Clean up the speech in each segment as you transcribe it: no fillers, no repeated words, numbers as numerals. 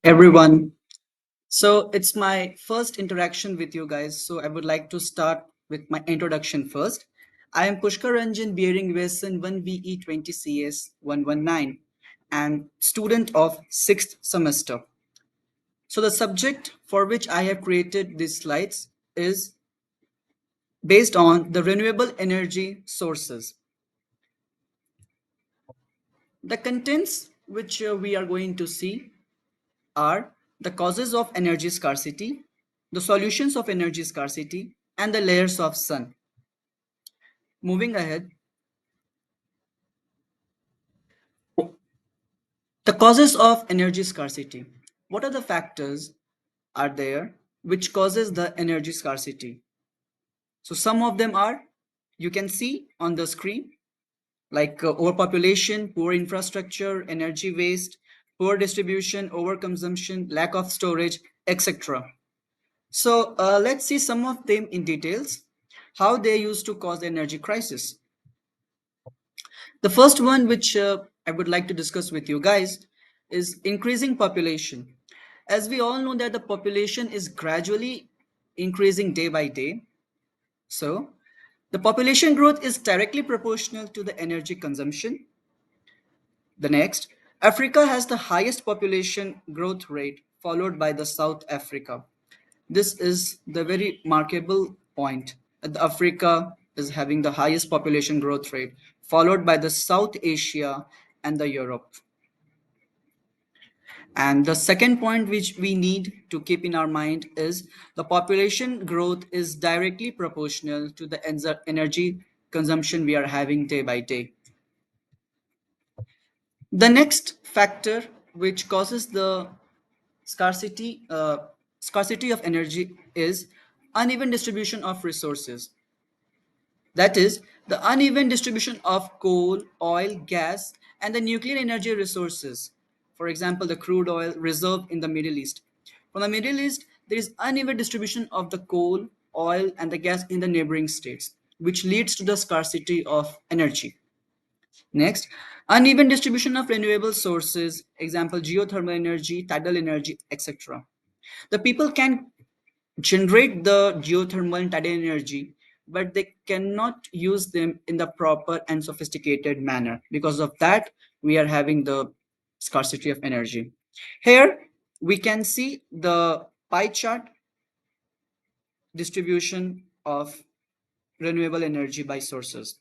everyone. So it's my first interaction with you guys. So I would like to start with my introduction first. I am Pushkar Ranjan, bearing Vasan 1VE 20 CS 119 and student of 6th semester. So the subject for which I have created these slides is based on the renewable energy sources. The contents which we are going to see are the causes of energy scarcity, the solutions of energy scarcity, and the layers of sun. Moving ahead, the causes of energy scarcity. What are the factors are there which causes the energy scarcity? So some of them are, you can see on the screen, like overpopulation, poor infrastructure, energy waste, poor distribution, overconsumption, lack of storage, etc. So let's see some of them in details, how they used to cause the energy crisis. The first one which I would like to discuss with you guys is increasing population. As we all know that the population is gradually increasing day by day. So the population growth is directly proportional to the energy consumption. The next, Africa has the highest population growth rate, followed by the South Africa. This is the very remarkable point. The Africa is having the highest population growth rate, followed by the South Asia and the Europe. And the second point which we need to keep in our mind is the population growth is directly proportional to the energy consumption we are having day by day. The next factor which causes the scarcity scarcity of energy is uneven distribution of resources. That is, the uneven distribution of coal, oil, gas, and the nuclear energy resources. For example, the crude oil reserve in the Middle East. From the Middle East, there is uneven distribution of the coal, oil, and the gas in the neighboring states, which leads to the scarcity of energy. Next, uneven distribution of renewable sources, example, geothermal energy, tidal energy, etc. The people can generate the geothermal and tidal energy, but they cannot use them in the proper and sophisticated manner. Because of that, we are having the scarcity of energy. Here, we can see the pie chart distribution of renewable energy by sources.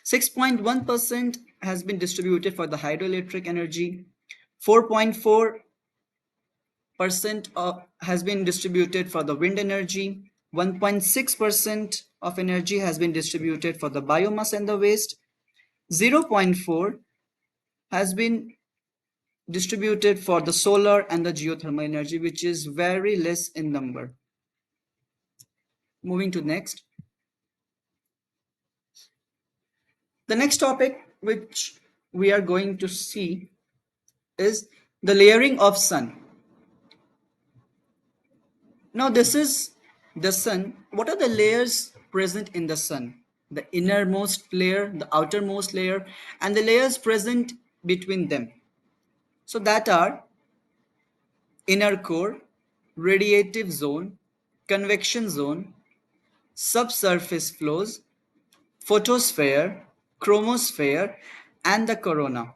6.1% has been distributed for the hydroelectric energy, 4.4% has been distributed for the wind energy, 1.6% of energy has been distributed for the biomass and the waste, 0.4 has been distributed for the solar and the geothermal energy, which is very less in number. Moving to next. The next topic which we are going to see is the layering of sun. Now, this is the sun. What are the layers present in the sun? The innermost layer, the outermost layer, and the layers present between them. So, that are inner core, radiative zone, convection zone, subsurface flows, photosphere, chromosphere, and the corona.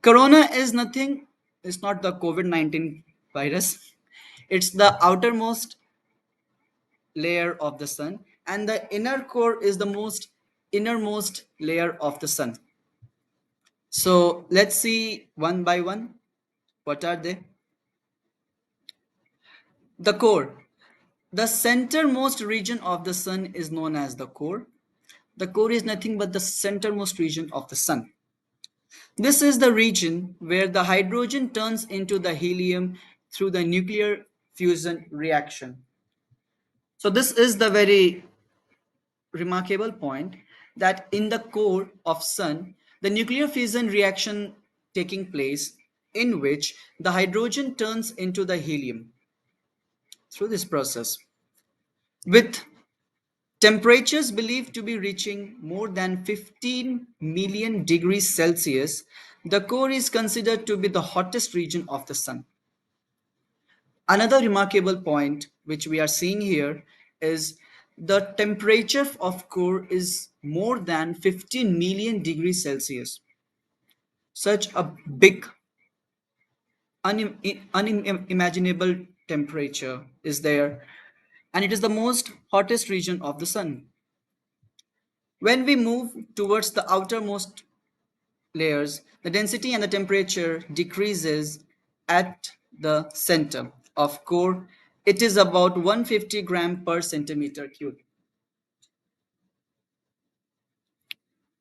Corona is nothing, it's not the COVID 19 virus, it's the outermost layer of the sun, and the inner core is the most innermost layer of the sun. So let's see one by one, what are they? The core, the centermost region of the sun is known as the core. The core is nothing but the centermost region of the sun. This is the region where the hydrogen turns into the helium through the nuclear fusion reaction. So this is the very remarkable point, that in the core of sun, the nuclear fission reaction taking place, in which the hydrogen turns into the helium through this process, with temperatures believed to be reaching more than 15 million degrees Celsius. The core is considered to be the hottest region of the sun. Another remarkable point which we are seeing here is the temperature of core is more than 15 million degrees Celsius. Such a big, unimaginable temperature is there, and it is the most hottest region of the sun. When we move towards the outermost layers, the density and the temperature decreases at the center of core. It is about 150 gram per centimeter cube.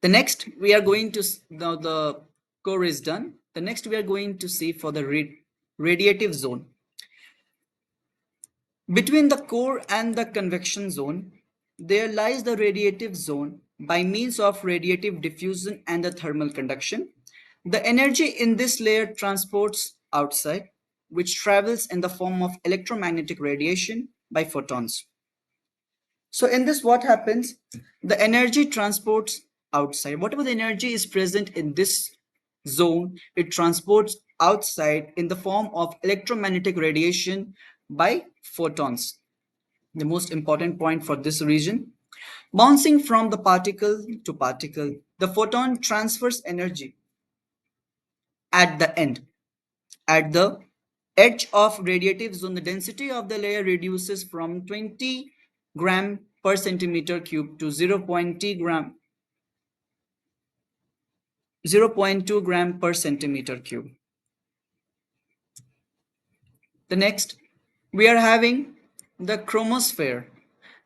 The next we are going to, now the core is done. The next we are going to see for the radiative zone. Between the core and the convection zone, there lies the radiative zone by means of radiative diffusion and the thermal conduction. The energy in this layer transports outside, which travels in the form of electromagnetic radiation by photons. So in this, what happens? The energy transports outside. Whatever the energy is present in this zone, it transports outside in the form of electromagnetic radiation by photons. The most important point for this region. Bouncing from the particle to particle, the photon transfers energy at the end. At the edge of radiative zone, the density of the layer reduces from 20 gram per centimeter cube to 0.2 gram per centimeter cube. The next, we are having the chromosphere.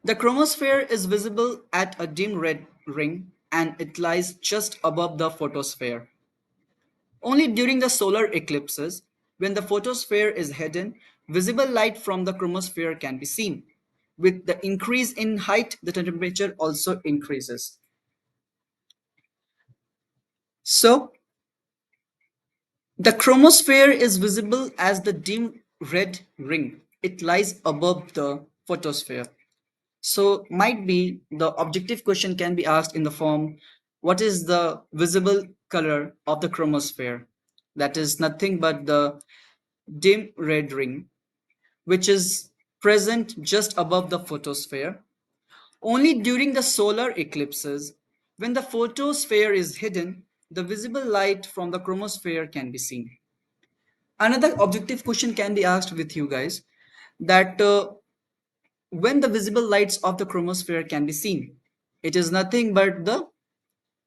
The chromosphere is visible at a dim red ring and it lies just above the photosphere. Only during the solar eclipses, when the photosphere is hidden, visible light from the chromosphere can be seen. With the increase in height, the temperature also increases. So, the chromosphere is visible as the dim red ring. It lies above the photosphere. So, might be the objective question can be asked in the form, what is the visible color of the chromosphere? That is nothing but the dim red ring, which is present just above the photosphere. Only during the solar eclipses, when the photosphere is hidden, the visible light from the chromosphere can be seen. Another objective question can be asked with you guys that when the visible lights of the chromosphere can be seen, it is nothing but the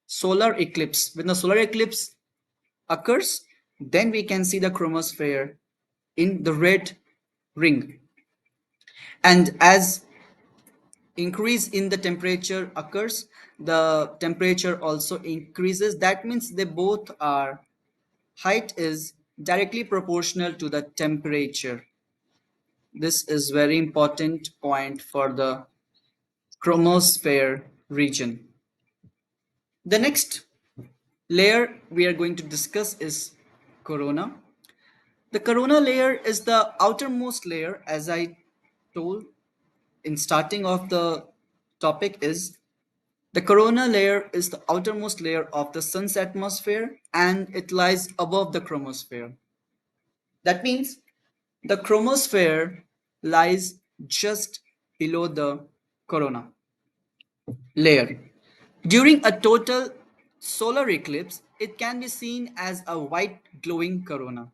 solar eclipse. When the solar eclipse occurs, then we can see the chromosphere in the red ring. And as increase in the temperature occurs, the temperature also increases. That means they both are, height is directly proportional to the temperature. This is very important point for the chromosphere region. The next layer we are going to discuss is corona. The corona layer is the outermost layer, as I told in starting of the topic, is the corona layer is the outermost layer of the sun's atmosphere and it lies above the chromosphere. That means the chromosphere lies just below the corona layer. During a total solar eclipse, it can be seen as a white glowing corona.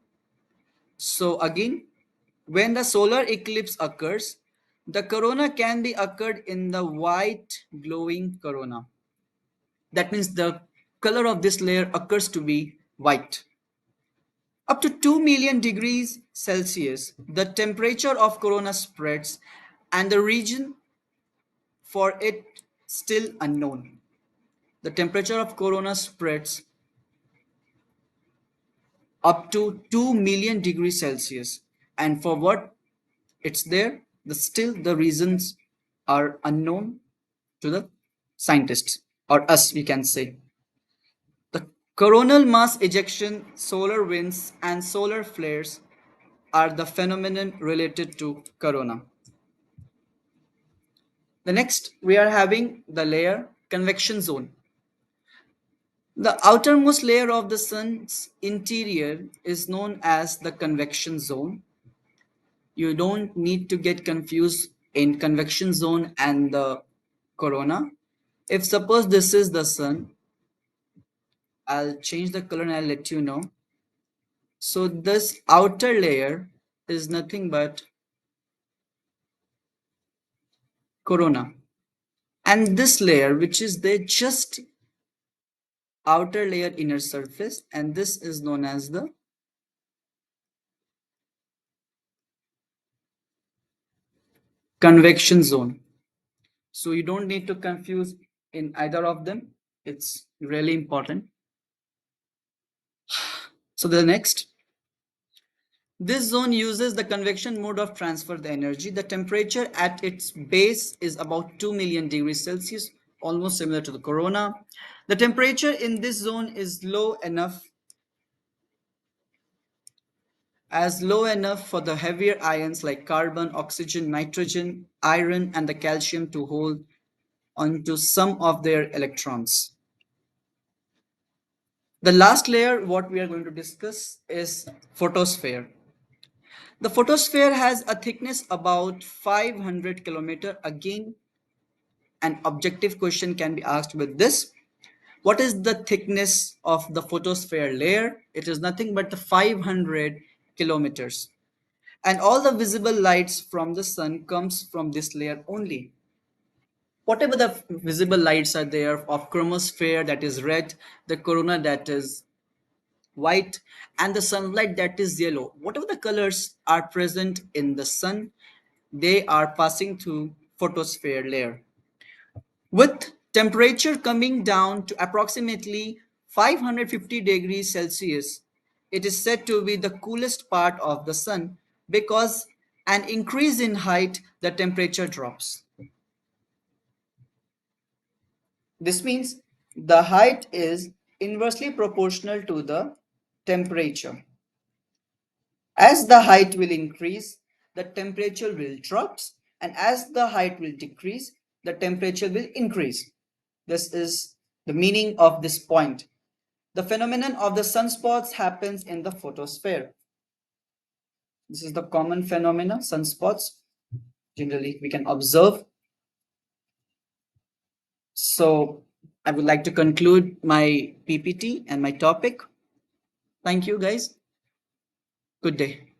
So again, when the solar eclipse occurs, the corona can be occurred in the white glowing corona. That means the color of this layer occurs to be white. Up to 2 million degrees Celsius, the temperature of corona spreads and the region for it still unknown. The temperature of corona spreads up to 2 million degrees Celsius. And for what it's there, still the reasons are unknown to the scientists or us, we can say. The coronal mass ejection, solar winds, and solar flares are the phenomenon related to corona. The next, we are having the layer convection zone. The outermost layer of the sun's interior is known as the convection zone. You don't need to get confused in convection zone and the corona. If suppose this is the sun, I'll change the color and I'll let you know. So this outer layer is nothing but corona. And this layer, which is the just outer layer inner surface, and this is known as the convection zone. So you don't need to confuse in either of them. It's really important. So the next, this zone uses the convection mode of transfer the energy. The temperature at its base is about 2 million degrees Celsius, almost similar to the corona. The temperature in this zone is low enough for the heavier ions like carbon, oxygen, nitrogen, iron, and the calcium to hold onto some of their electrons. The last layer, what we are going to discuss, is photosphere. The photosphere has a thickness about 500 kilometer. Again, an objective question can be asked with this. What is the thickness of the photosphere layer? It is nothing but the 500 kilometers. And all the visible lights from the sun comes from this layer only. Whatever the visible lights are there of chromosphere, that is red, the corona, that is white, and the sunlight, that is yellow, whatever the colors are present in the sun, they are passing through photosphere layer. With temperature coming down to approximately 550 degrees Celsius, it is said to be the coolest part of the sun because an increase in height, the temperature drops. This means the height is inversely proportional to the temperature. As the height will increase, the temperature will drop, and as the height will decrease, the temperature will increase. This is the meaning of this point. The phenomenon of the sunspots happens in the photosphere. This is the common phenomena, sunspots. Generally, we can observe. So, I would like to conclude my PPT and my topic. Thank you, guys. Good day.